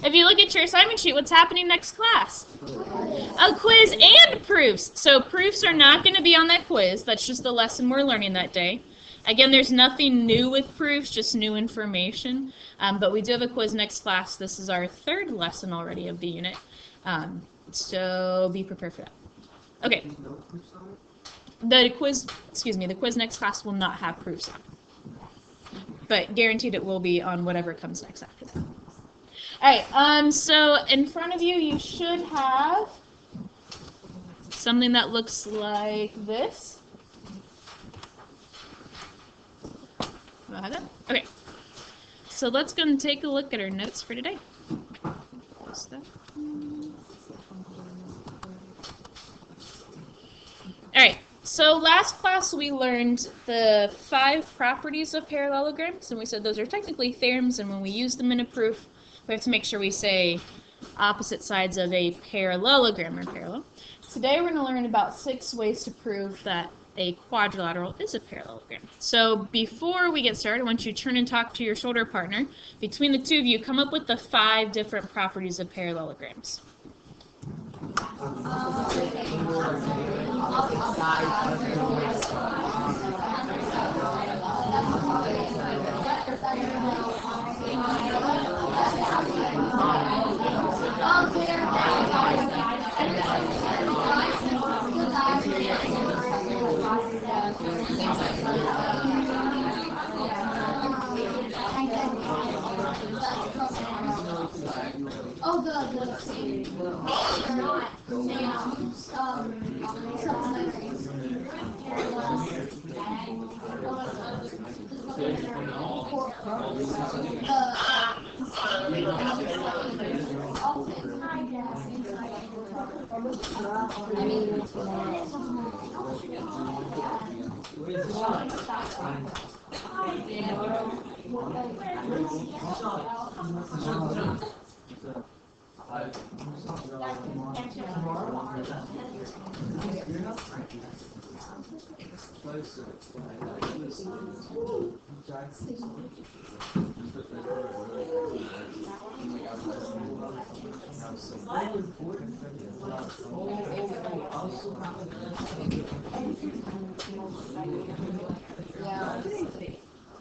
If you look at your assignment sheet, what's happening next class? A quiz and proofs. So proofs are not going to be on that quiz. That's just the lesson we're learning that day. Again, there's nothing new with proofs, just new information. But we do have a quiz next class. This is our third lesson already of the unit. So be prepared for that. Okay. The quiz next class will not have proofs on. But guaranteed it will be on whatever comes next after that. Alright, so in front of you, you should have something that looks like this. Okay, so let's go and take a look at our notes for today. Alright, so last class we learned the 5 properties of parallelograms, and we said those are technically theorems, and when we use them in a proof, we have to make sure we say opposite sides of a parallelogram are parallel. Today we're going to learn about 6 ways to prove that a quadrilateral is a parallelogram. So before we get started, I want you to turn and talk to your shoulder partner. Between the two of you, come up with the 5 different properties of parallelograms.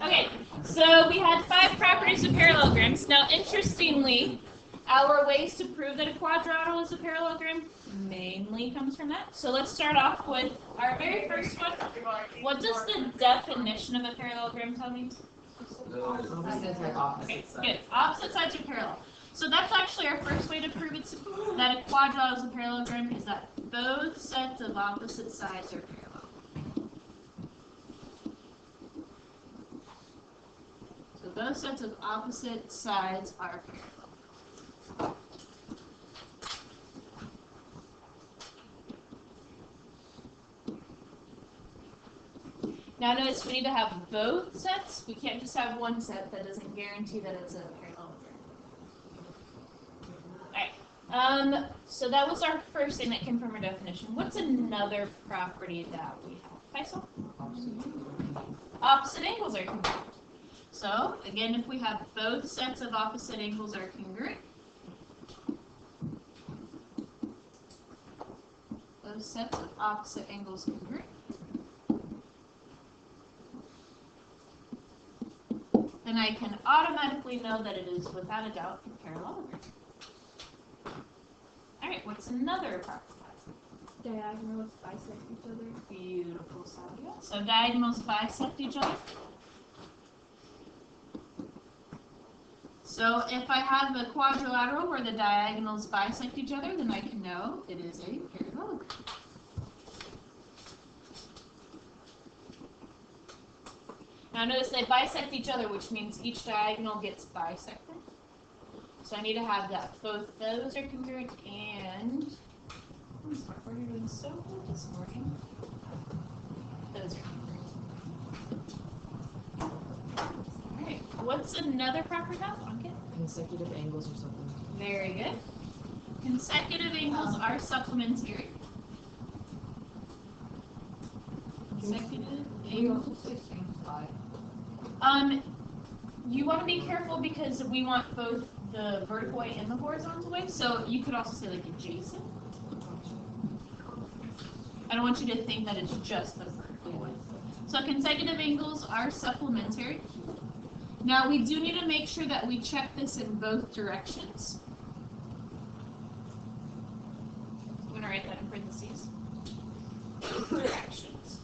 Okay, so we had 5 properties of parallelograms. Now, interestingly, our ways to prove that a quadrilateral is a parallelogram mainly comes from that. So let's start off with our very first one. What does the definition of a parallelogram tell me? Okay, good. Opposite sides are parallel. So that's actually our first way to prove that a quadrilateral is a parallelogram, is that both sets of opposite sides are parallel. So both sets of opposite sides are parallel. Now notice we need to have both sets. We can't just have one set. That doesn't guarantee that it's a parallelogram. Alright, so that was our first thing that came from our definition. What's another property that we have? Faisal? Opposite angles are congruent. So, again, if we have both sets of opposite angles are congruent, both sets of opposite angles congruent, then I can automatically know that it is, without a doubt, a parallelogram. Alright, what's another property? Diagonals bisect each other. Beautiful, Sadia. So diagonals bisect each other. So if I have a quadrilateral where the diagonals bisect each other, then I can know it is a parallelogram. Now notice they bisect each other, which means each diagonal gets bisected. So I need to have that both those are congruent and we're doing so good this morning. Those are congruent. Alright, what's another property now? Consecutive angles or something. Very good. Consecutive angles are supplementary. Consecutive angles. you want to be careful because we want both the vertical way and the horizontal way. So you could also say like adjacent. I don't want you to think that it's just the vertical way. So consecutive angles are supplementary. Now we do need to make sure that we check this in both directions. I'm going to write that in parentheses. Both directions.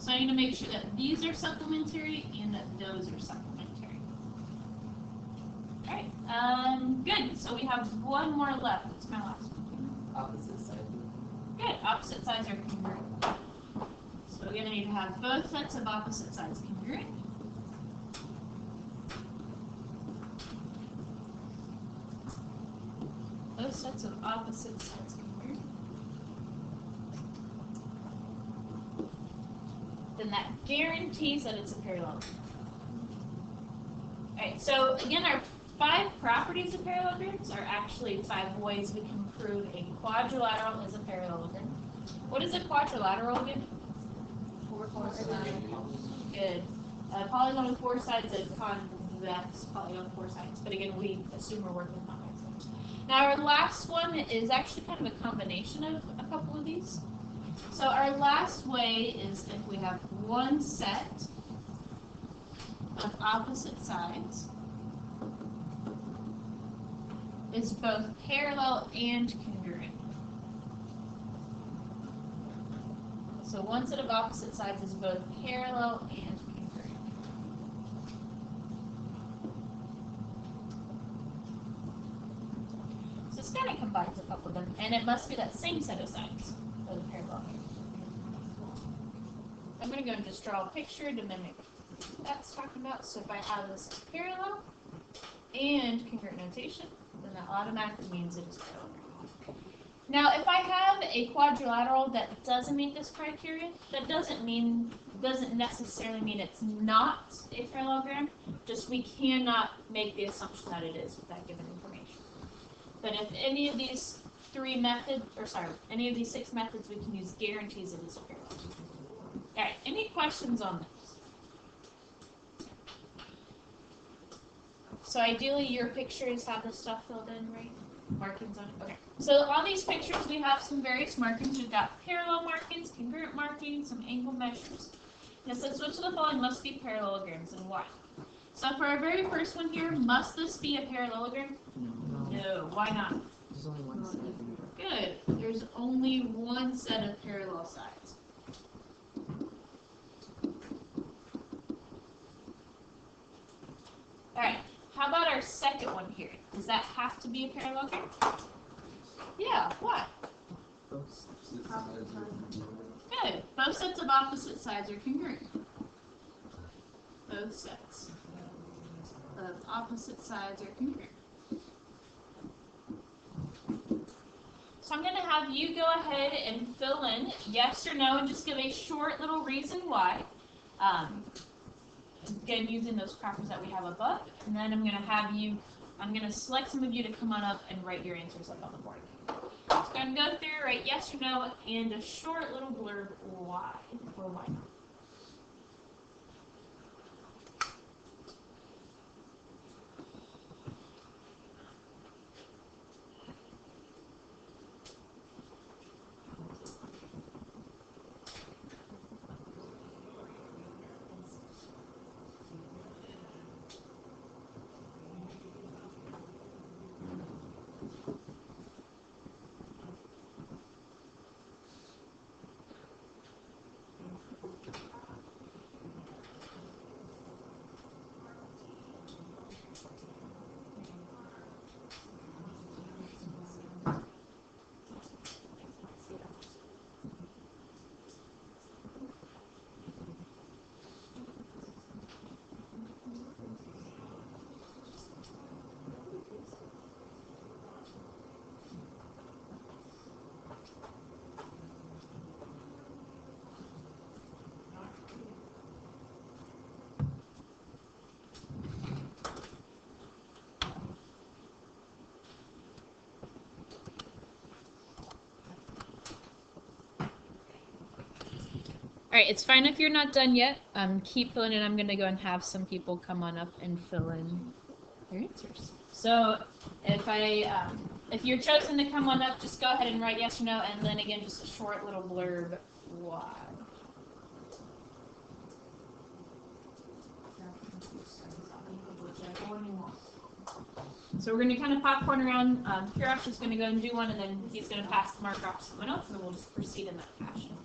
So I need to make sure that these are supplementary and that those are supplementary. Alright, good. So we have one more left. What's my last one? Opposite side. Good. Opposite sides are congruent. So we're going to need to have both sets of opposite sides congruent. Both sets of opposite sides congruent. Then that guarantees that it's a parallelogram. Alright, so again, our 5 properties of parallelograms are actually 5 ways we can prove a quadrilateral is a parallelogram. What is a quadrilateral again? 4 sides. Good. A polygon with 4 sides is a convex polygon with 4 sides. But again, we assume we're working with convex. Now our last one is actually kind of a combination of a couple of these. So our last way is if we have one set of opposite sides is both parallel and congruent. So one set of opposite sides is both parallel and congruent. So this kind of combines a couple of them, and it must be that same set of sides for the parallel. I'm going to go and just draw a picture to mimic what that's talking about. So if I have this parallel and congruent notation, then that automatically means it is parallel. Now, if I have a quadrilateral that doesn't meet this criteria, that doesn't necessarily mean it's not a parallelogram. Just we cannot make the assumption that it is with that given information. But if any of these any of these 6 methods, we can use guarantees it is a parallelogram. All right, any questions on this? So ideally, your pictures have this stuff filled in, right? Markings on it. Okay. So on these pictures, we have some various markings. We've got parallel markings, congruent markings, some angle measures. And it says which of the following must be parallelograms and why. So for our very first one here, must this be a parallelogram? No. Why not? There's only one set. Good. There's only one set of parallel sides. Alright, how about our second one here? Does that have to be a parallelogram? Yeah, why? Good. Both sets of opposite sides are congruent. Both sets of opposite sides are congruent. So I'm going to have you go ahead and fill in yes or no and just give a short little reason why. Again, using those properties that we have above. And then I'm going to select some of you to come on up and write your answers up on the board. So I'm going to go through, write yes or no, and a short little blurb why or why not. right, it's fine if you're not done yet. Keep filling in. I'm going to go and have some people come on up and fill in your answers. So if you're chosen to come on up, just go ahead and write yes or no, and then again, just a short little blurb why. So we're going to kind of popcorn around. Kirash is going to go and do one, and then he's going to pass the mark off to someone else, and then we'll just proceed in that fashion.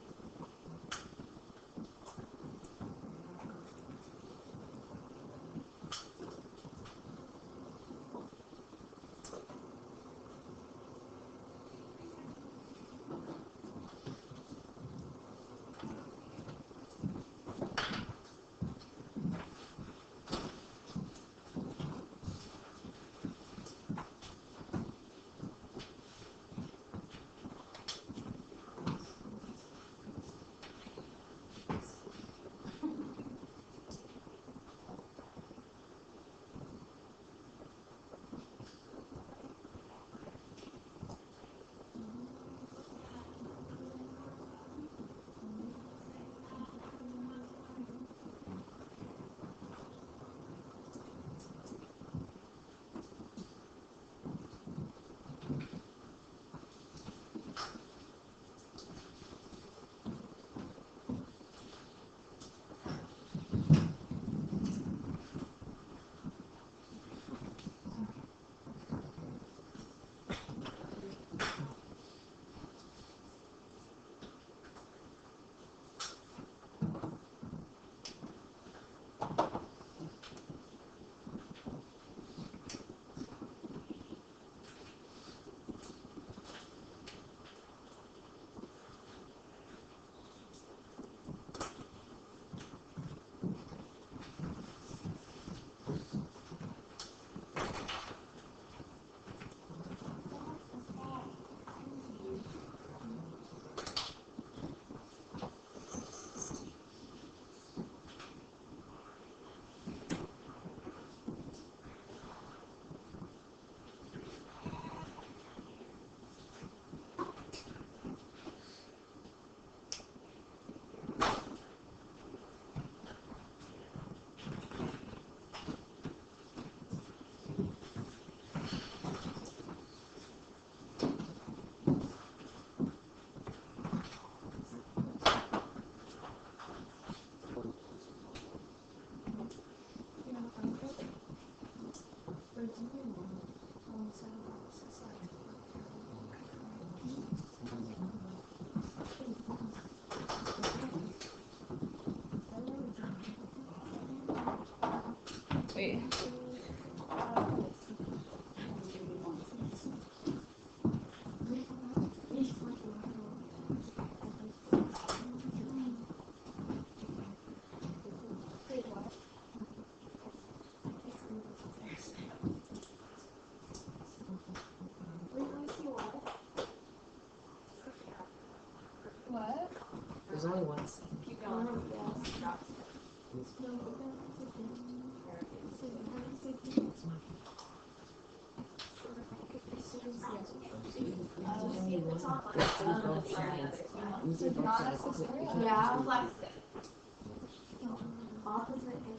Wait. What? There's only one C. Keep going. Yeah.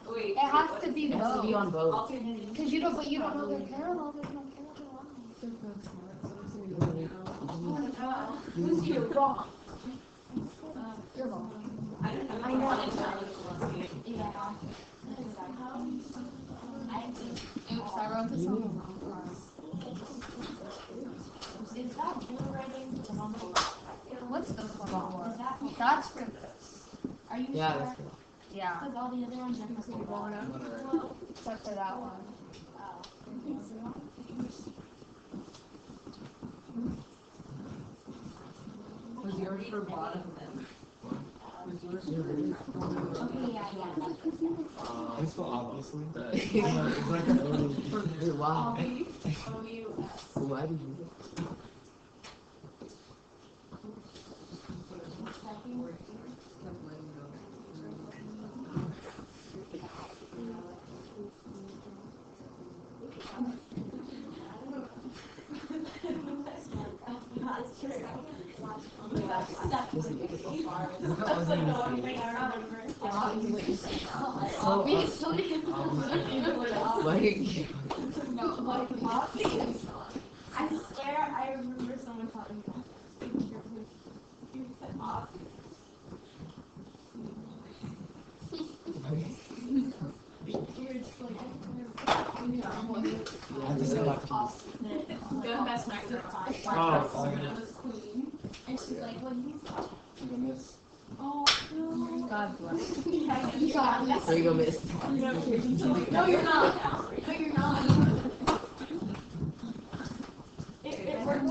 Wait, it has to be It has to be both. on both. Because you don't know they're parallel. There's no parallel. Who's you? Wrong. You're wrong. I know. Yeah. Oops, I wrote this on the wrong part. Is that blue writing for the envelope? What's this one for? That's for this. Are you Yeah, sure? that's good. Yeah. Because all the other ones are for the bottom. Except for that one. Was yours for bottom then? Okay, yeah. I'm so obviously. Wow. O-U-S. Why did you? Doesn't make it so far. Obviously. Like, No, like obviously. I swear I remember someone talking about you said obviously. You're just like, I just got Go past Mark. and she's like, what do you thought? miss. Oh, no. God bless. Yeah. There you go, miss. No, you're not. No, you're not. It worked.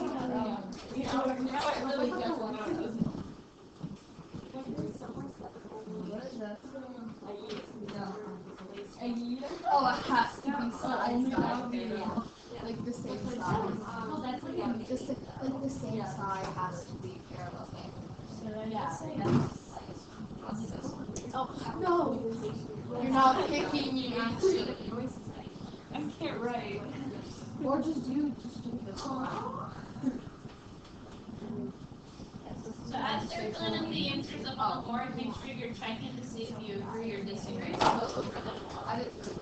You know, it really does work. What is that? A year? Oh, it has to be size. Like the same size. Just like the same size has to be parallel. Yeah. Oh no! You're not picking me. I can't write. Or just do this. So as they're filling in the answers up on the board, make sure you're checking to see if you agree or disagree. I didn't.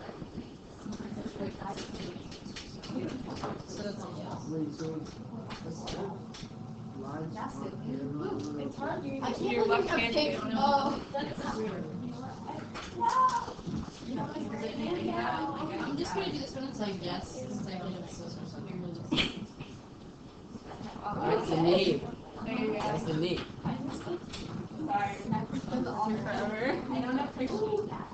So that's all. Wait, so lines It's hard. I Your can't left believe hand I'm taking. down. Oh. I'm just gonna do this one. It's like yes. Since I did it so That's the name. That's the name. Sorry. Been on forever. I don't appreciate that.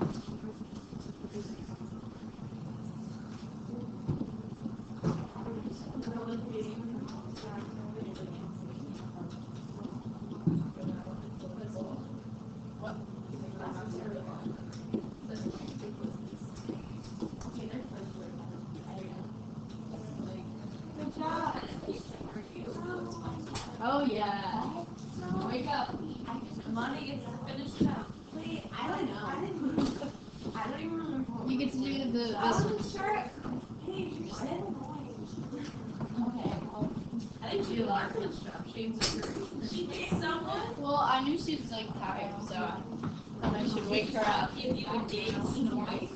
Good job. Oh yeah. Wake up. Money gets to finish it up. Wait, I don't know. I don't even remember. You get to do the. I wasn't sure. Hey, you're so okay. I think she learned instructions. Someone? Well, I knew she was like tired, so I thought I should wake her up. Give you a date tonight.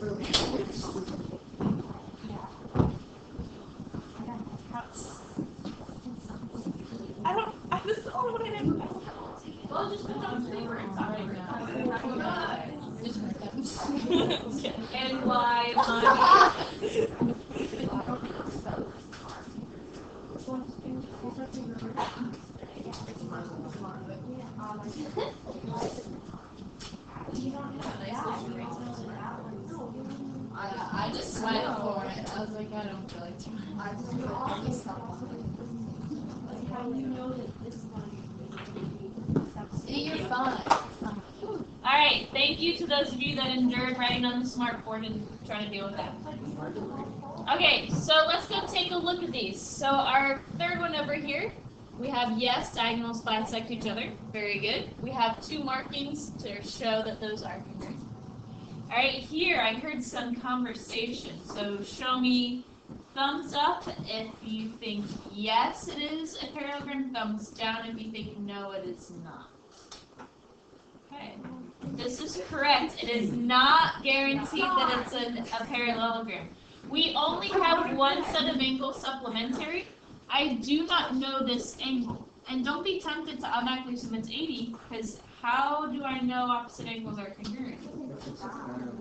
This is the only one I didn't. Well, just put down paper and talk to And why I just went for it. I was like, I don't feel like trying. I just do all this stuff. Like how you know that this one. See, you're fine. Alright, thank you to those of you that endured writing on the smartboard and trying to deal with that. Okay, so let's go take a look at these. So our third one over here, we have yes, diagonals bisect each other. Very good. We have two markings to show that those are congruent. Alright, here I heard some conversation. So show me thumbs up if you think yes, it is a parallelogram. Thumbs down if you think no, it is not. Okay, this is correct. It is not guaranteed that it's a parallelogram. We only have one set of angles supplementary. I do not know this angle. And don't be tempted to automatically assume it's 80, because how do I know opposite angles are congruent?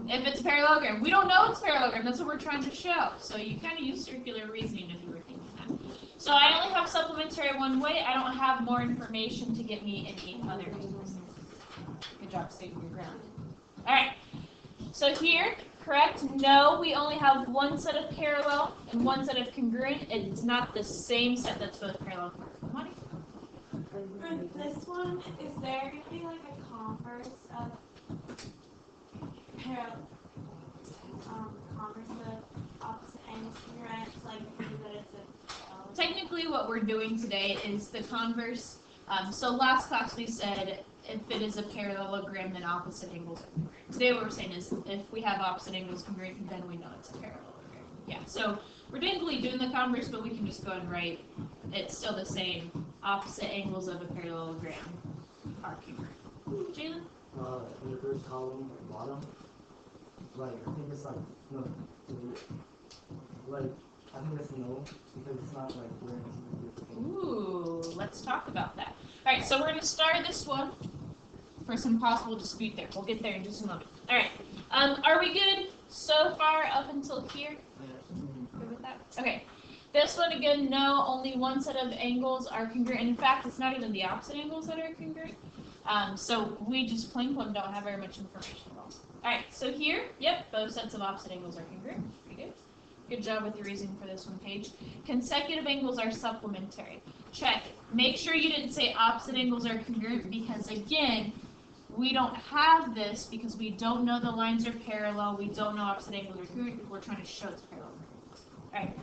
If it's a parallelogram. We don't know it's a parallelogram. That's what we're trying to show. So you kind of use circular reasoning if you were thinking that. So I only have supplementary one way. I don't have more information to get me any other angles. Good job stating your ground. Alright, so here, correct? No, we only have one set of parallel and one set of congruent. It's not the same set that's both parallel. Money? For this one, is there going to be like a converse of opposite angles congruent, like prove that it's a Technically, what we're doing today is the converse. So last class we said if it is a parallelogram, then opposite angles are congruent. Today what we're saying is if we have opposite angles congruent, then we know it's a parallelogram. Yeah, so we're technically doing the converse, but we can just go and write it's still the same. Opposite angles of a parallelogram are congruent. Jalen? In the first column, bottom, like, I think it's like, no, like, I think it's no, because it's not like where it's Ooh, let's talk about that. All right, so we're going to start this one for some possible dispute there. We'll get there in just a moment. All right, are we good so far up until here? Good with that? Okay. This one, again, no, only one set of angles are congruent. And in fact, it's not even the opposite angles that are congruent. So we just plain don't have very much information at all. All right, so here, yep, both sets of opposite angles are congruent. Pretty good. Good job with the reasoning for this one, Paige. Consecutive angles are supplementary. Check. Make sure you didn't say opposite angles are congruent because, again, we don't have this because we don't know the lines are parallel. We don't know opposite angles are congruent. We're trying to show it's parallel. All right.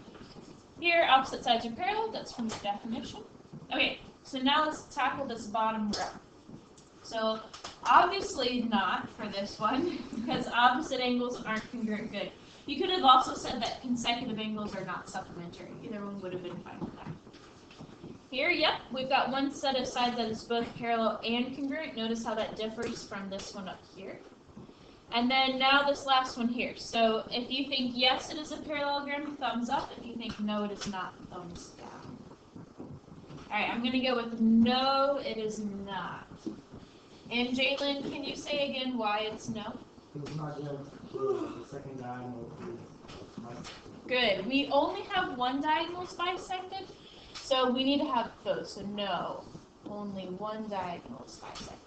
Here, opposite sides are parallel. That's from the definition. Okay, so now let's tackle this bottom row. So obviously not for this one because opposite angles aren't congruent. Good. You could have also said that consecutive angles are not supplementary. Either one would have been fine with that. Here, yep, we've got one set of sides that is both parallel and congruent. Notice how that differs from this one up here. And then now this last one here. So if you think yes, it is a parallelogram, thumbs up. If you think no, it is not, thumbs down. All right, I'm going to go with no, it is not. And Jalen, can you say again why it's no? It's not yet the second diagonal is Good. We only have one diagonal is bisected, so we need to have both. So no, only one diagonal is bisected.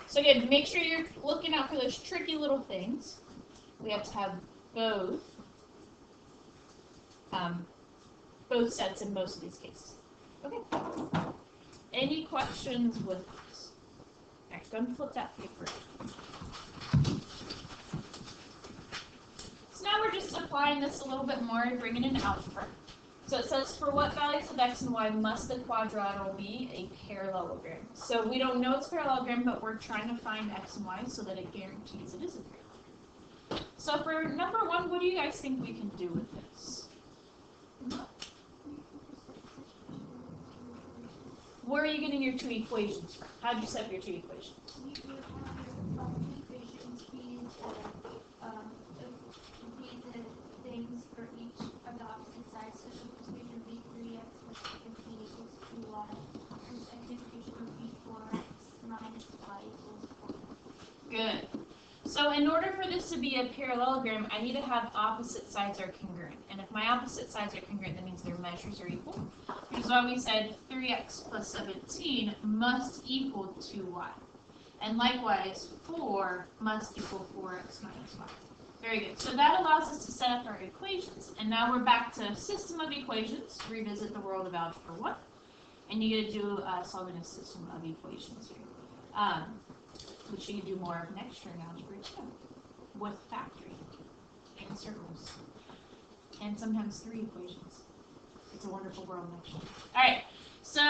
So again, make sure you're looking out for those tricky little things. We have to have both sets in most of these cases. Okay. Any questions with this? All right, go and flip that paper. So now we're just applying this a little bit more and bringing in algebra. So it says, for what values of x and y must the quadrilateral be a parallelogram? So we don't know it's parallelogram, but we're trying to find x and y so that it guarantees it is a parallelogram. So for number one, what do you guys think we can do with this? Where are you getting your two equations from? How did you set up your two equations? You would have your equations be the things for each of the opposite sides. So the first equation would be 3x plus 15 equals 2y. And the second equation would be 4x minus y equals 4. Good. So in order for this to be a parallelogram, I need to have opposite sides are congruent. And if my opposite sides are congruent, that means their measures are equal. Which is why we said 3x plus 17 must equal 2y. And likewise, 4 must equal 4x minus y. Very good. So that allows us to set up our equations. And now we're back to system of equations. Revisit the world of Algebra 1. And you get to do solving a system of equations here. Which you can do more of next year in Algebra 2. With factoring and circles. And sometimes 3 equations. It's a wonderful world next year. All right. So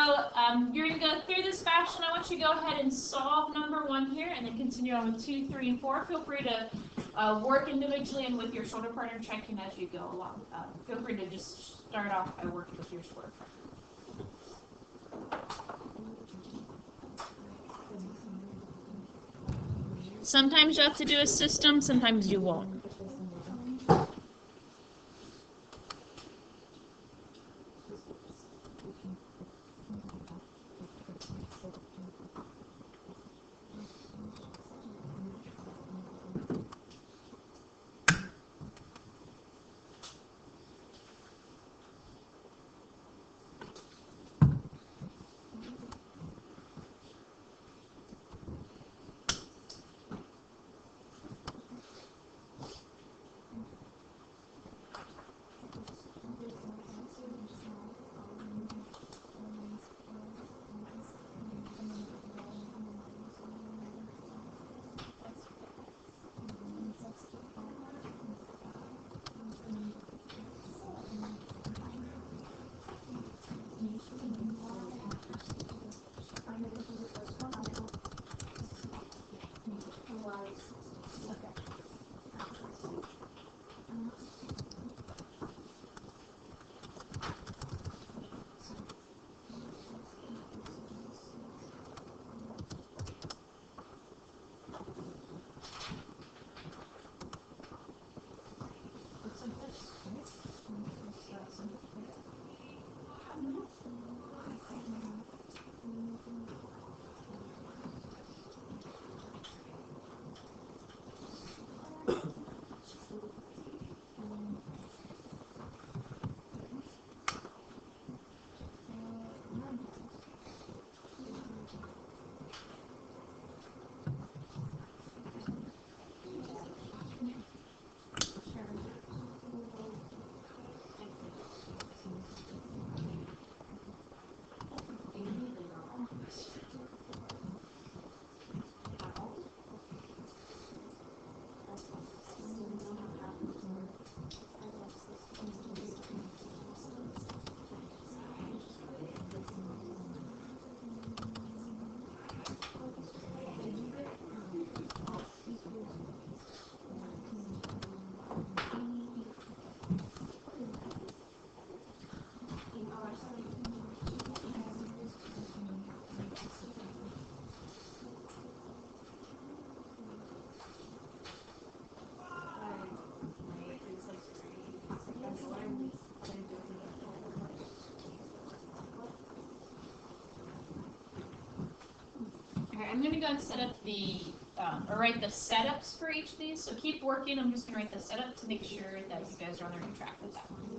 you're going to go through this fashion. I want you to go ahead and solve number 1 here, and then continue on with 2, 3, and 4. Feel free to work individually and with your shoulder partner, checking as you go along. Feel free to just start off by working with your shoulder partner. Sometimes you have to do a system, sometimes you won't. Alright, I'm gonna go and set up the, or write the setups for each of these. So keep working. I'm just gonna write the setup to make sure that you guys are on the right track with that one.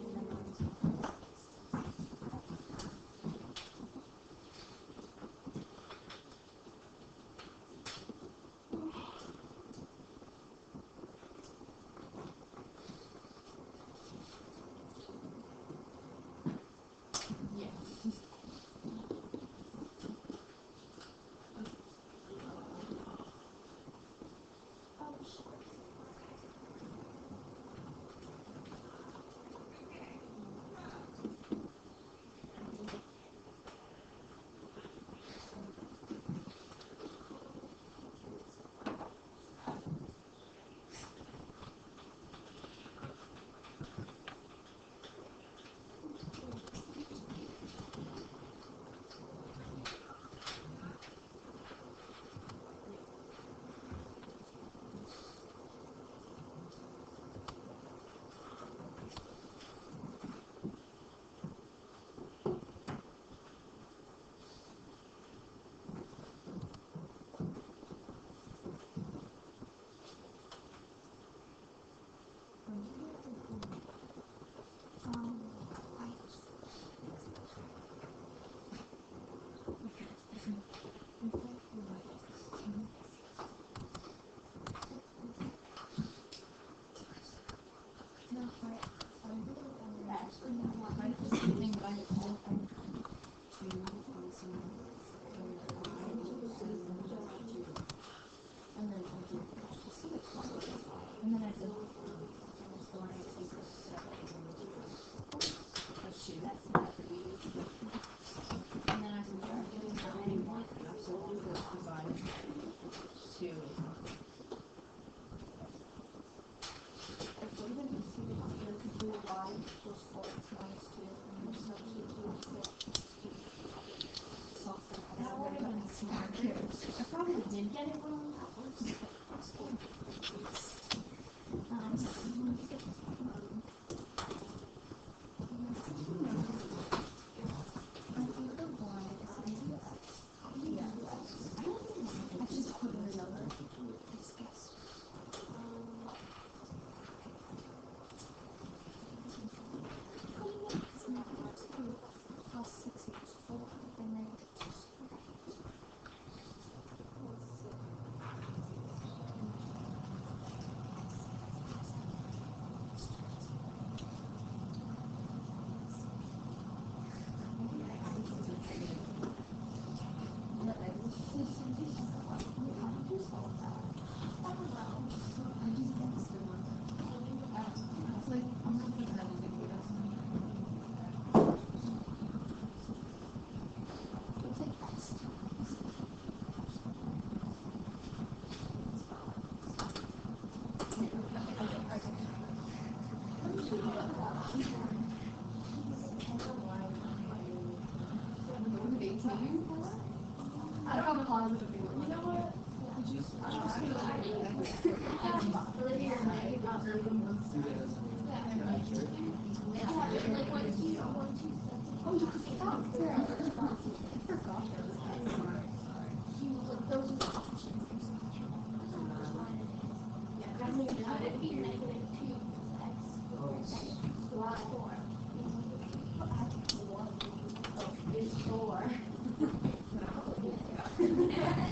I probably did get it wrong.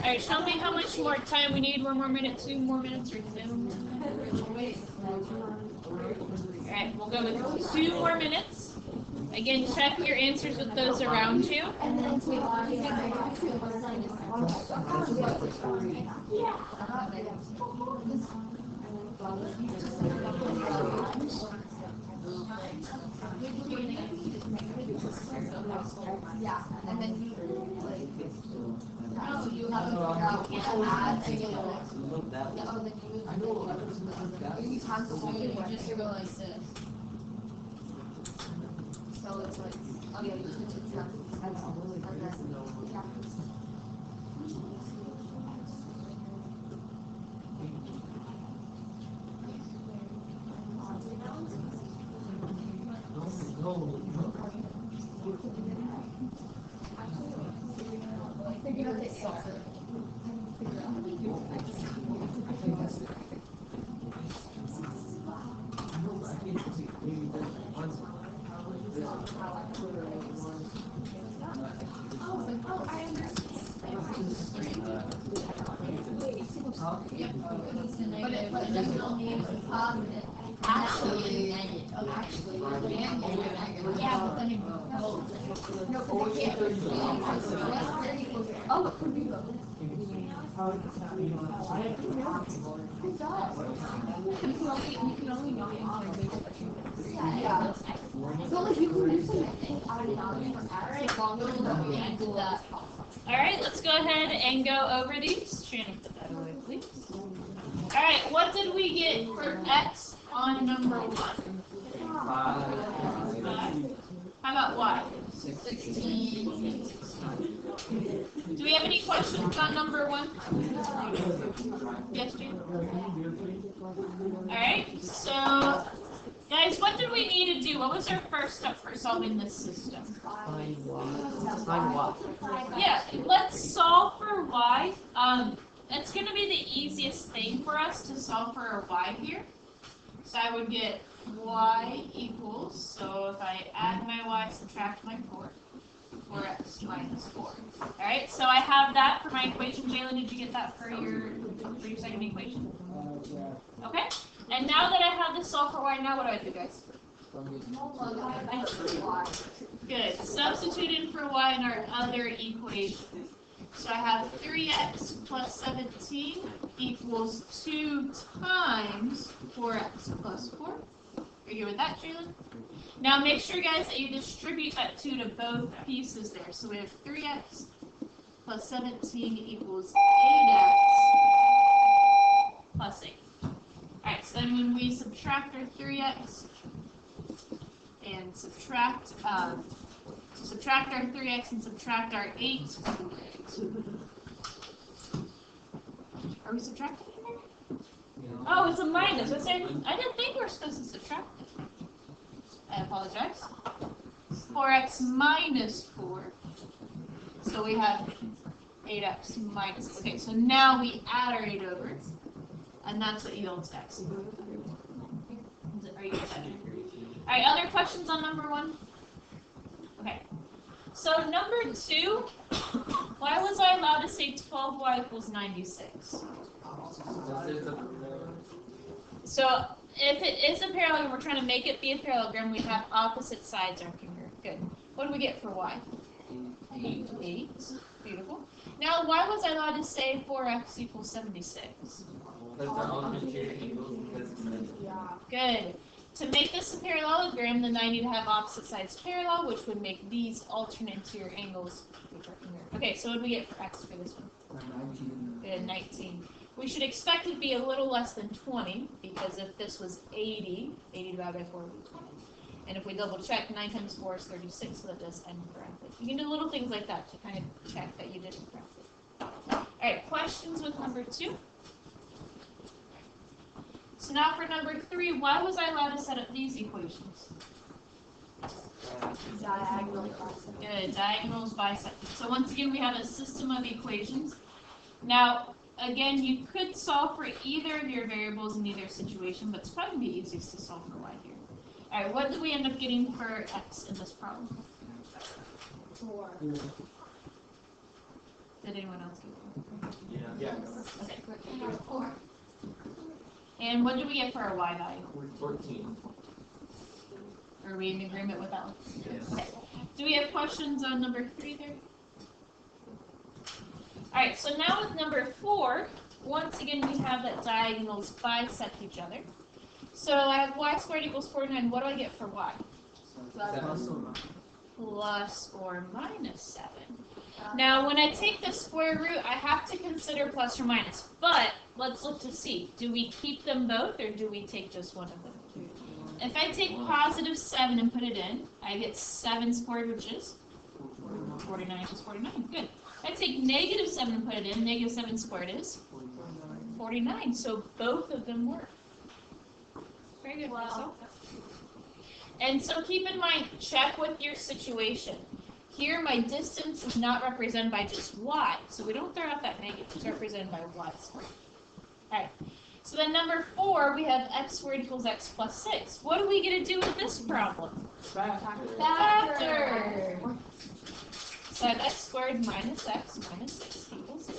Alright, tell me how much more time we need. 1 more minute, 2 more minutes, or no? Alright, we'll go with 2 more minutes. Again, check your answers with those around you. Yeah, and then you have to figure out add and you have to you just go like this. So it's like you Alright, let's go ahead and go over these. Shannon, put that away, please. Alright, what did we get for x on number 1? 5. How about y? 16. Do we have any questions on number 1? Yes, Jane? Alright, so guys, what did we need to do? What was our first step for solving this system? Find y. Yeah, let's solve for y. It's going to be the easiest thing for us to solve for a y here. So I would get y equals, so if I add my y, subtract my 4x minus 4. Alright, so I have that for my equation. Jalen, did you get that for your second equation? Okay, and now that I have this solved for y, now what do I do, guys? Good. Substitute in for y in our other equation. So I have 3x plus 17 equals 2 times 4x plus 4. Are you good with that, Jalen? Now make sure, guys, that you distribute that 2 to both pieces there. So we have 3x plus 17 equals 8x plus 8. Alright, so then when we subtract our 3x and subtract our 3x and subtract our 8. Are we subtracting here? Oh, it's a minus. I didn't think we were supposed to subtract it. I apologize. 4x minus 4. So we have 8x minus. Okay, so now we add our 8 over. And that's what yields x. Are you excited? Alright, other questions on number 1? Okay. So number 2, why was I allowed to say 12y equals 96? So if it is a parallelogram, we're trying to make it be a parallelogram, we have opposite sides are here. Good. What do we get for y? 8. Beautiful. Now, why was I allowed to say 4x equals 76? Good. To make this a parallelogram, then I need to have opposite sides parallel, which would make these alternate interior angles, which are here. Okay, so what do we get for x for this one? 19. 19. We should expect it to be a little less than 20, because if this was 80 divided by 4 would be 20. And if we double check, 9 times 4 is 36, so that does end correctly. You can do little things like that to kind of check that you did it correctly. Alright, questions with number 2? So now for number 3, why was I allowed to set up these equations? Good, diagonals bisected. So once again, we have a system of equations. Now, again, you could solve for either of your variables in either situation, but it's probably the easiest to solve for y here. Alright, what did we end up getting for x in this problem? 4. Did anyone else get 4? Yeah. Okay. 4. And what did we get for our y value? 14. Are we in agreement with that one? Yes. Okay. Do we have questions on number 3 there? Alright, so now with number 4, once again we have that diagonals bisect each other. So I have y squared equals 49. What do I get for y? Plus or minus 7. Now, when I take the square root, I have to consider plus or minus. But let's look to see. Do we keep them both, or do we take just one of them? If I take positive 7 and put it in, I get 7 squared, which is 49 equals 49. Good. If I take negative 7 and put it in, negative 7 squared is 49. So both of them work. Very good. Wow. And so keep in mind, check with your situation. Here, my distance is not represented by just y, so we don't throw out that negative. It's represented by y squared. All right. So then number 4, we have x squared equals x plus 6. What are we going to do with this problem? Factor. So I have x squared minus x minus 6 equals 0.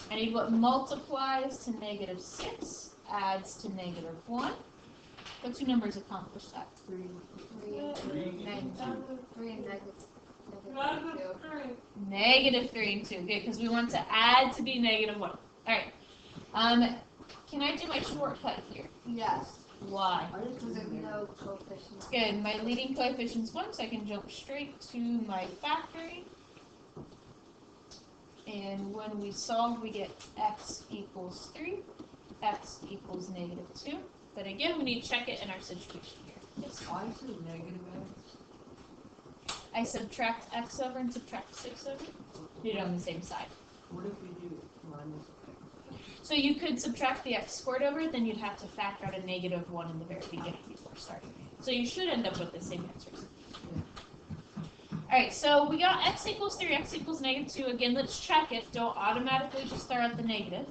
I need what multiplies to negative 6, adds to negative 1. What two numbers accomplish that? 3. Negative 3 and 2. Good, because we want to add to be negative 1. All right. Can I do my shortcut here? Yes. Why? Because there's no coefficient. Good. My leading coefficient is 1, so I can jump straight to my factoring. And when we solve, we get x equals 3, x equals negative 2. But again, we need to check it in our situation here. Yes. Why is it negative x? I subtract x over and subtract 6 over. Do it on the same side. What if we do minus x? So you could subtract the x squared over, then you'd have to factor out a negative 1 in the very beginning before starting. So you should end up with the same answers. Alright, so we got x equals 3, x equals negative 2. Again, let's check it. Don't automatically just throw out the negative.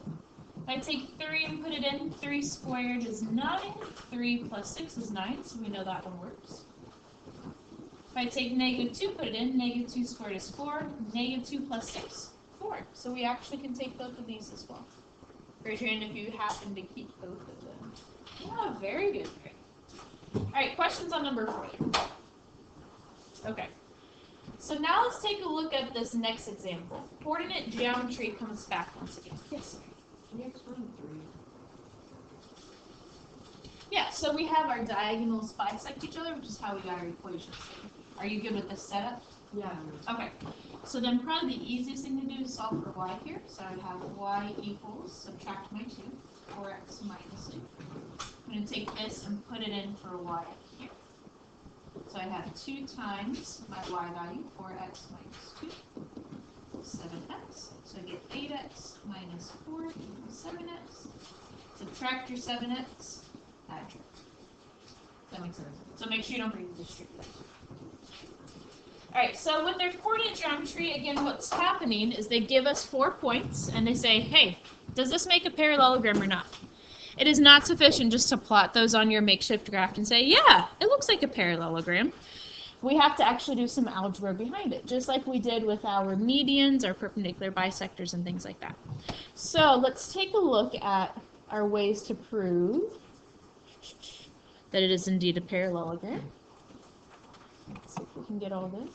If I take 3 and put it in, 3 squared is 9. 3 plus 6 is 9, so we know that one works. If I take negative 2, put it in, negative 2 squared is 4. Negative 2 plus 6, 4. So we actually can take both of these as well. Raise your hand if you happen to keep both of them. Yeah, very good. Alright, questions on number 4. Okay. So now let's take a look at this next example. Coordinate geometry comes back once again. Yes. Can you explain 3? Yeah, so we have our diagonals bisect each other, which is how we got our equations. Are you good with this setup? Yeah. Okay. So then probably the easiest thing to do is solve for y here. So I have y equals, subtract my 2, 4x minus 2. I'm going to take this and put it in for y here. So I have 2 times my y value, 4x minus 2, 7x. So I get 8x minus 4 equals 7x. Subtract your 7x, add your. That makes sense. So make sure you don't bring the distributive. Alright, so with their coordinate geometry, again, what's happening is they give us 4 points, and they say, hey, does this make a parallelogram or not? It is not sufficient just to plot those on your makeshift graph and say, yeah, it looks like a parallelogram. We have to actually do some algebra behind it, just like we did with our medians, our perpendicular bisectors, and things like that. So let's take a look at our ways to prove that it is indeed a parallelogram. Let's see if we can get all this.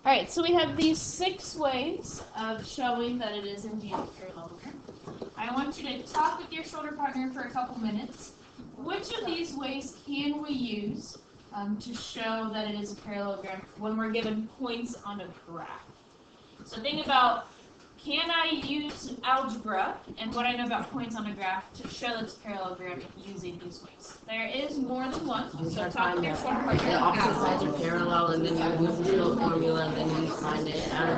Alright, so we have these 6 ways of showing that it is indeed a parallelogram. I want you to talk with your shoulder partner for a couple minutes. Which of these ways can we use to show that it is a parallelogram when we're given points on a graph? So think about, can I use algebra and what I know about points on a graph to show that it's a parallelogram using these ways? There is more than one, so talk with your shoulder partner. The opposite sides are parallel, and then you use the little formula, and then you find it out of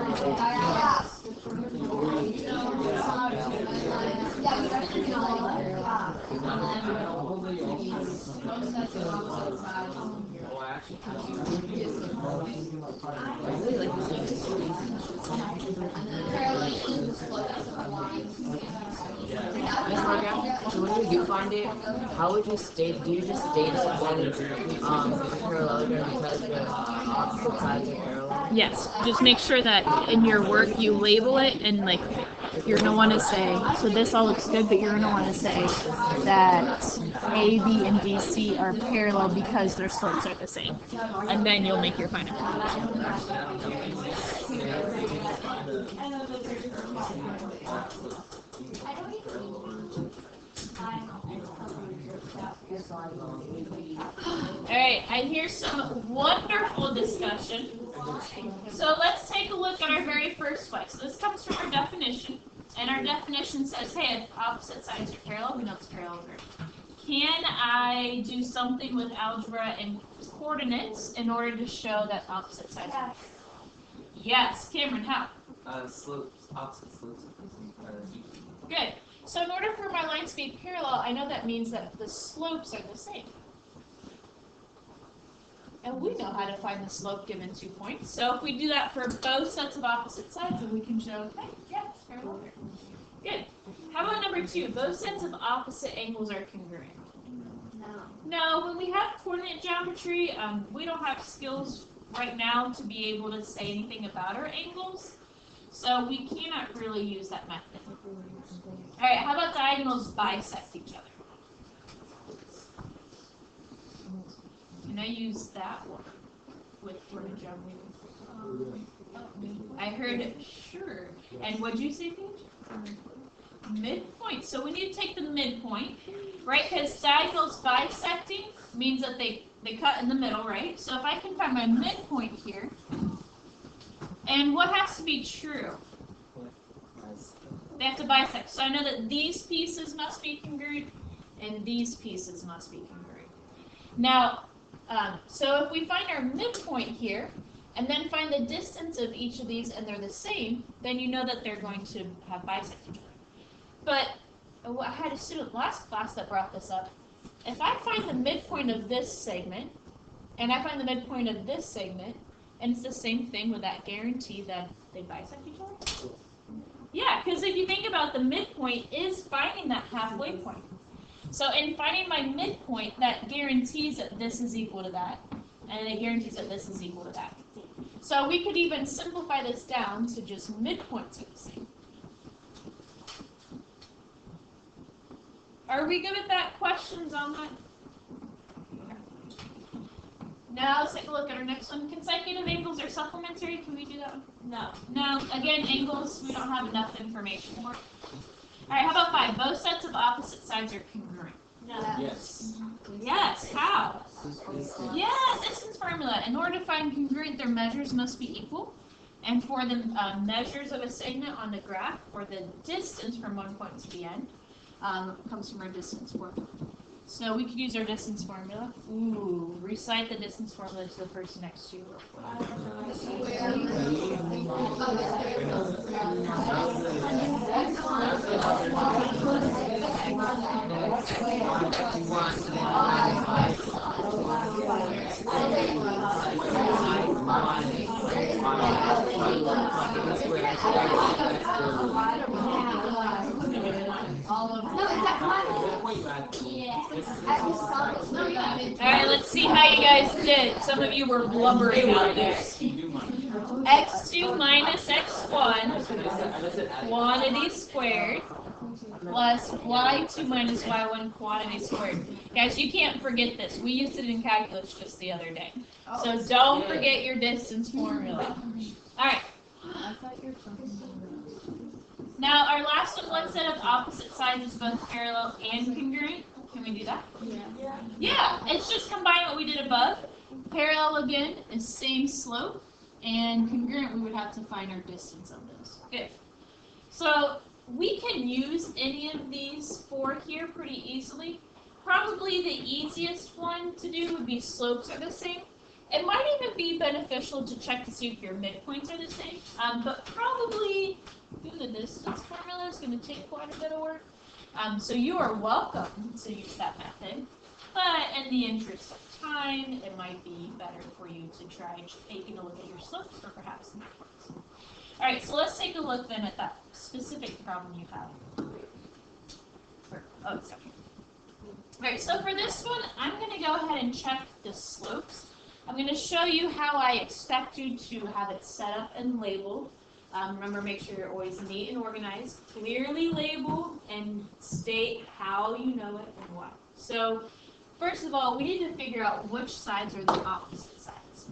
So when you do find it, how would you state? Do you just state it when parallelogram because the opposite sides are parallel? Yes, just make sure that in your work you label it, and like you're gonna want to say, so this all looks good, but you're gonna want to say that A, B, and B, C are parallel because their slopes are the same, and then you'll make your final conclusion. Alright, I hear some wonderful discussion. So let's take a look at our very first way. So this comes from our definition, and our definition says, hey, if opposite sides are parallel, we know it's parallelogram. Can I do something with algebra and coordinates in order to show that opposite sides are parallel? Yes, Cameron, how? Slopes, opposite slopes are equal. Good. So in order for my lines to be parallel, I know that means that the slopes are the same. And we know how to find the slope given 2 points. So if we do that for both sets of opposite sides, then we can show, hey, yeah, it's parallel. Good. How about number 2? Both sets of opposite angles are congruent. No, when we have coordinate geometry, we don't have skills right now to be able to say anything about our angles. So we cannot really use that method. All right, how about diagonals bisect each other? Can I use that one with coordinate geometry? I heard sure. And what'd you say, Paige? Midpoint. So we need to take the midpoint, right? Because diagonals bisecting means that they cut in the middle, right? So if I can find my midpoint here, and what has to be true? They have to bisect. So I know that these pieces must be congruent, and these pieces must be congruent. Now, so if we find our midpoint here, and then find the distance of each of these, and they're the same, then you know that they're going to have bisect each other. But I had a student last class that brought this up. If I find the midpoint of this segment, and I find the midpoint of this segment, and it's the same thing, would that guarantee that they bisect each other? Yeah, because if you think about the midpoint is finding that halfway point. So in finding my midpoint, that guarantees that this is equal to that, and it guarantees that this is equal to that. So we could even simplify this down to just midpoints are the same. Are we good with that? Questions on that? Now let's take a look at our next one. Consecutive angles are supplementary. Can we do that one? No. No. Again, angles, we don't have enough information for. All right, how about 5? Both sets of opposite sides are congruent. No. Yes. Yes, how? Yeah, distance formula. In order to find congruent, their measures must be equal. And for the measures of a segment on the graph, or the distance from one point to the end, comes from our distance formula. So we could use our distance formula. Ooh, recite the distance formula to the person next to you real quick. Alright, let's see how you guys did. Some of you were blubbering out there. X2 minus X1 quantity squared plus Y2 minus Y1 quantity squared. Guys, you can't forget this. We used it in calculus just the other day. So don't forget your distance formula. Alright. Now, our last one set of opposite sides is both parallel and congruent. Can we do that? Yeah, it's just combine what we did above. Parallel, again, is same slope. And congruent, we would have to find our distance of those. Good. So, we can use any of these 4 here pretty easily. Probably the easiest one to do would be slopes are the same. It might even be beneficial to check to see if your midpoints are the same. But probably doing the distance formula is going to take quite a bit of work. So you are welcome to use that method. But in the interest of time, it might be better for you to try taking a look at your slopes or perhaps the midpoints. Alright, so let's take a look then at that specific problem you have. Oh, it's up here. Alright, so for this one, I'm going to go ahead and check the slopes. I'm going to show you how I expect you to have it set up and labeled. Remember, make sure you're always neat and organized. Clearly label and state how you know it and why. So, first of all, we need to figure out which sides are the opposite sides.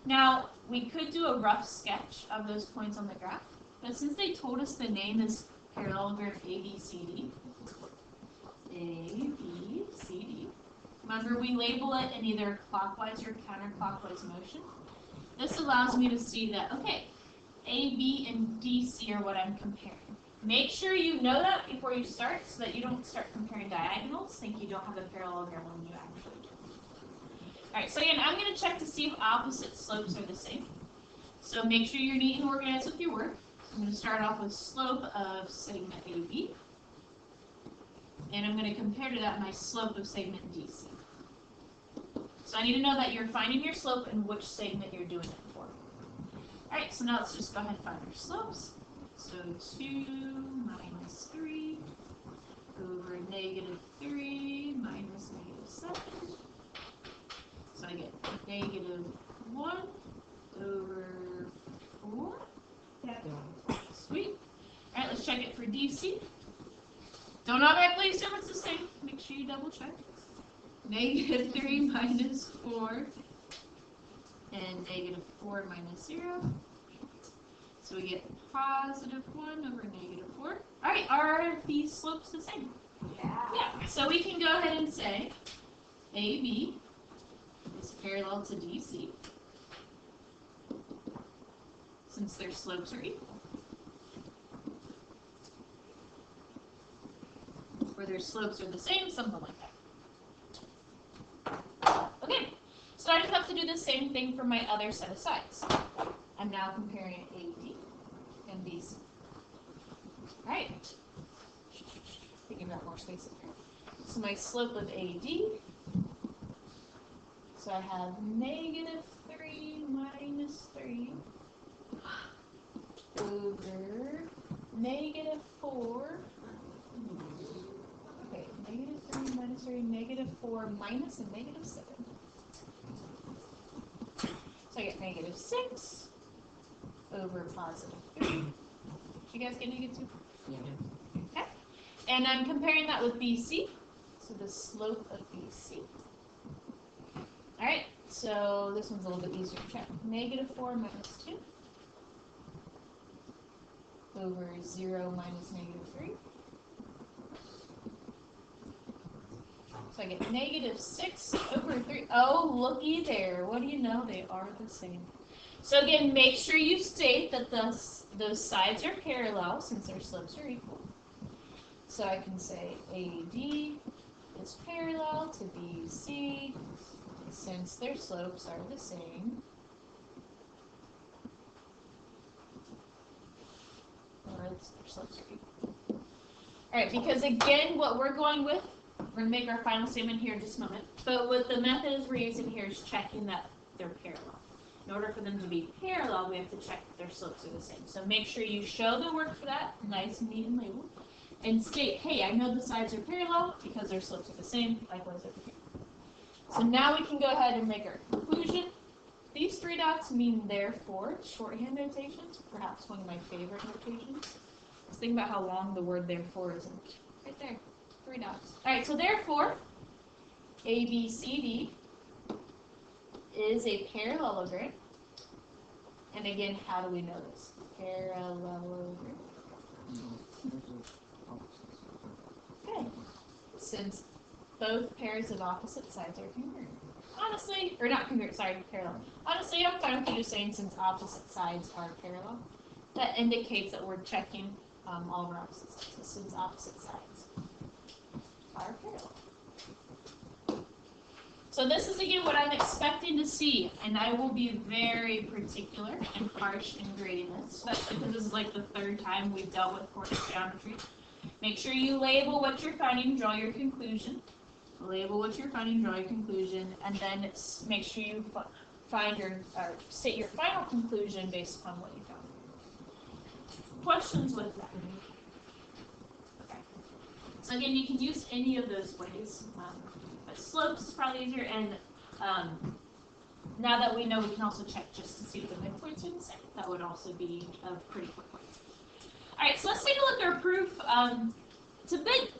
Now, we could do a rough sketch of those points on the graph, but since they told us the name is parallelogram ABCD, remember, we label it in either clockwise or counterclockwise motion. This allows me to see that, okay, A, B, and D, C are what I'm comparing. Make sure you know that before you start so that you don't start comparing diagonals. Think you don't have a parallelogram when you actually do. Alright, so again, I'm going to check to see if opposite slopes are the same. So make sure you're neat and organized with your work. I'm going to start off with slope of segment AB. And I'm going to compare to that my slope of segment DC. So I need to know that you're finding your slope and which segment you're doing it for. Alright, so now let's just go ahead and find our slopes. So 2 minus 3 over negative 3 minus negative 7. So I get negative 1 over 4. Yeah. Sweet. Alright, let's check it for DC. Don't automatically assume it's the same. Make sure you double check. Negative 3 minus 4 and negative 4 minus 0. So we get positive 1 over negative 4. Alright, are these slopes the same? Yeah. So we can go ahead and say AB is parallel to DC since their slopes are equal. Or their slopes are the same, something like that. Okay, so I just have to do the same thing for my other set of sides. I'm now comparing AD and BC. Alright. Thinking about more space up here. So my slope of AD, so I have negative 3 minus 3 over negative 4. Okay, negative 3 minus 3, negative 4 minus a negative 7. So I get negative 6 over positive 3. Did you guys get negative 2? Yeah. Okay. And I'm comparing that with BC. So the slope of BC. Alright, so this one's a little bit easier to check. Negative 4 minus 2 over 0 minus negative 3. So I get negative 6 over 3. Oh, looky there. What do you know? They are the same. So again, make sure you state that those sides are parallel since their slopes are equal. So I can say AD is parallel to BC since their slopes are the same. Or their slopes are equal. Alright, because again, what we're going with, we're going to make our final statement here in just a moment. But what the methods we're using here is checking that they're parallel. In order for them to be parallel, we have to check that their slopes are the same. So make sure you show the work for that, nice and neat and labeled, and state, hey, I know the sides are parallel because their slopes are the same, likewise over here. So now we can go ahead and make our conclusion. These 3 dots mean therefore, shorthand notations, perhaps one of my favorite notations. Just think about how long the word therefore is. Right there. 3 dots. Alright, so therefore, ABCD is a parallelogram. And again, how do we know this? Parallelogram. Good. Since both pairs of opposite sides are congruent. Honestly, or not congruent, sorry, parallel. Honestly, I'm fine with you just saying since opposite sides are parallel. That indicates that we're checking all of our opposite sides. So since opposite sides are parallel. So this is again what I'm expecting to see, and I will be very particular and harsh in grading this, especially because this is like the 3rd time we've dealt with coordinate geometry. Make sure you label what you're finding, draw your conclusion. Label what you're finding, draw your conclusion, and then make sure you find or state your final conclusion based upon what you found. Questions with that? Okay. So again, you can use any of those ways. But slopes is probably easier, and now that we know, we can also check just to see if the midpoints are the same. That would also be a pretty quick way. All right, so let's take a look at our proof. It's a bit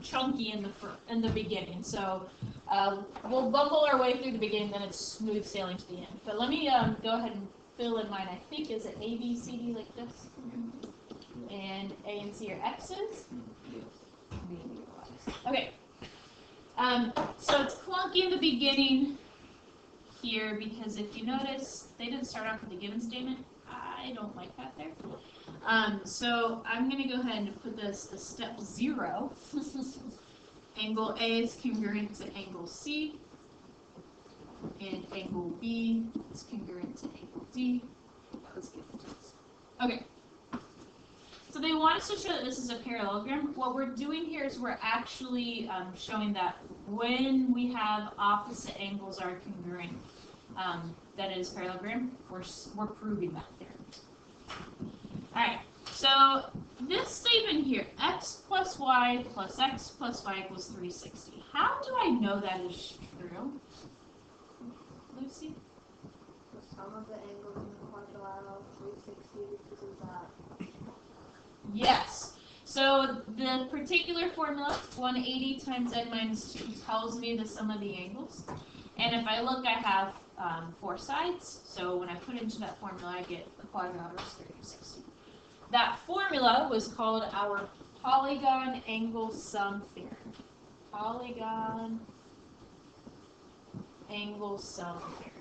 chunky in the beginning, so we'll bumble our way through the beginning, then it's smooth sailing to the end. But let me go ahead and fill in mine. I think is it A, B, C, D like this, and A and C are X's. B and D are Y's. Okay. So it's clunky in the beginning here because if you notice, they didn't start off with a given statement. I don't like that there. So I'm going to go ahead and put this as step 0. Angle A is congruent to angle C. and angle B is congruent to angle D. Let's get the test. Okay. So they want us to show that this is a parallelogram. What we're doing here is we're actually showing that when we have opposite angles are congruent, that is parallelogram, we're proving that there. Alright, so this statement here, x plus y plus x plus y equals 360. How do I know that is true? Lucy? The sum of the angles in the quadrilateral 360 because of that. Yes. So the particular formula, 180 times n minus 2, tells me the sum of the angles. And if I look, I have 4 sides. So when I put into that formula, I get the quadrilateral is 360. That formula was called our polygon angle sum theorem. Polygon angle sum theorem.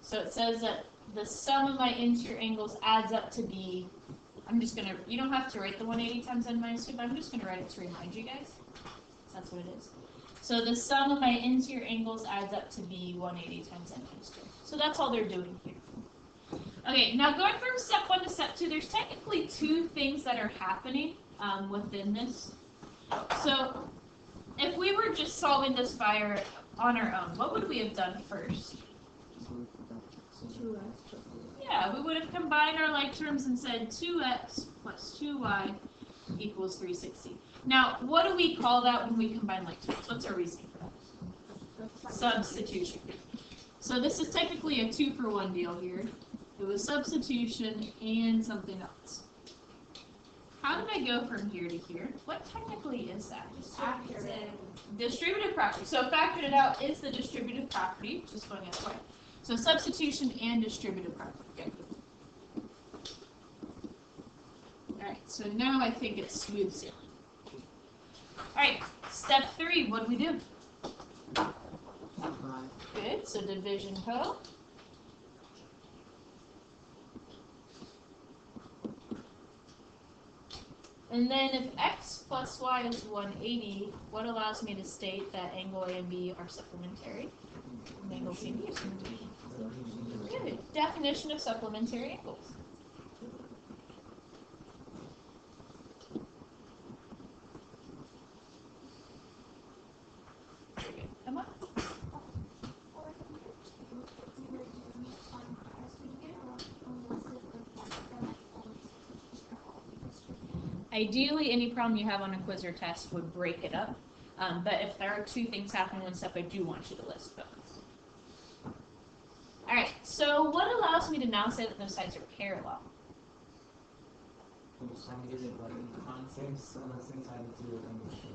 So it says that the sum of my interior angles adds up to be, you don't have to write the 180 times n minus 2, but I'm just going to write it to remind you guys. That's what it is. So the sum of my interior angles adds up to be 180 times n minus 2. So that's all they're doing here. Okay, now going from step 1 to step 2, there's technically 2 things that are happening within this. So if we were just solving this on our own, what would we have done first? Yeah, we would have combined our like terms and said 2x plus 2y equals 360. Now, what do we call that when we combine like terms? What's our reasoning for that? Substitution. So this is technically a 2-for-1 deal here. It was substitution and something else. How did I go from here to here? What technically is that? Distributive property. So factored it out is the distributive property, just going that way. So substitution and distributive property. Okay. Alright, so now I think it's smooth sailing. Alright, step 3, what do we do? Good, so division code. And then if x plus y is 180, what allows me to state that angle A and B are supplementary? And angle C and D are supplementary. Good. Definition of supplementary angles. Come on. Ideally, any problem you have on a quiz or test would break it up. But if there are 2 things happening in one step, I do want you to list both. Alright, so what allows me to now say that those sides are parallel?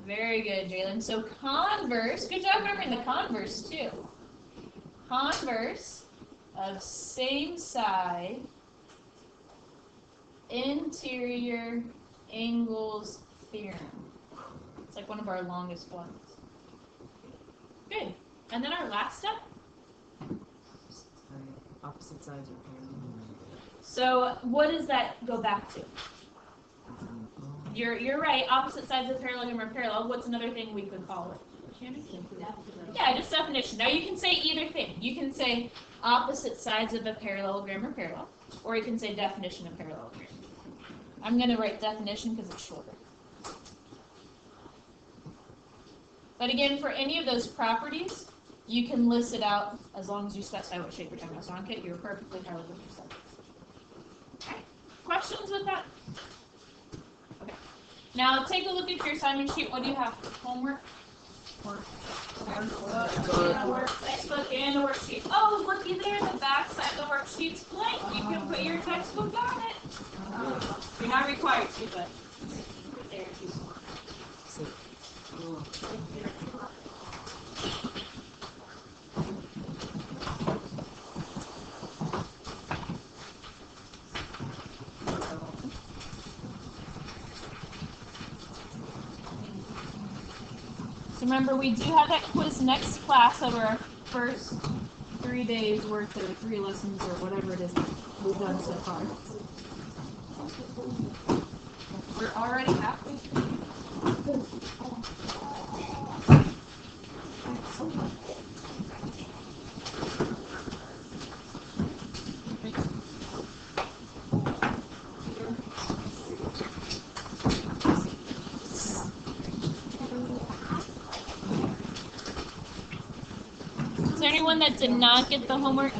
Very good, Jalen. So converse, good job remembering the converse too. Converse of same side interior angles theorem. It's like one of our longest ones. Good. And then our last step. Opposite sides are parallel. So what does that go back to? You're right. Opposite sides of parallelogram are parallel. What's another thing we could call it? Shannon? Yeah, just definition. Now you can say either thing. You can say opposite sides of a parallelogram are parallel, or you can say definition of parallelogram. I'm going to write definition because it's shorter. But again, for any of those properties, you can list it out as long as you specify what shape you're talking about. So on Kit, you're perfectly fine with yourself. Okay. Questions with that? Okay. Now take a look at your assignment sheet. What do you have? Homework? Textbook and a worksheet. Oh, looky there, the back side of the worksheet's blank. You can put your textbook on it. You're not required to, but there if you want. So remember, we do have that quiz next class over our first 3 days worth of 3 lessons or whatever it is we've done so far. We're already halfway through. Is there anyone that did not get the homework?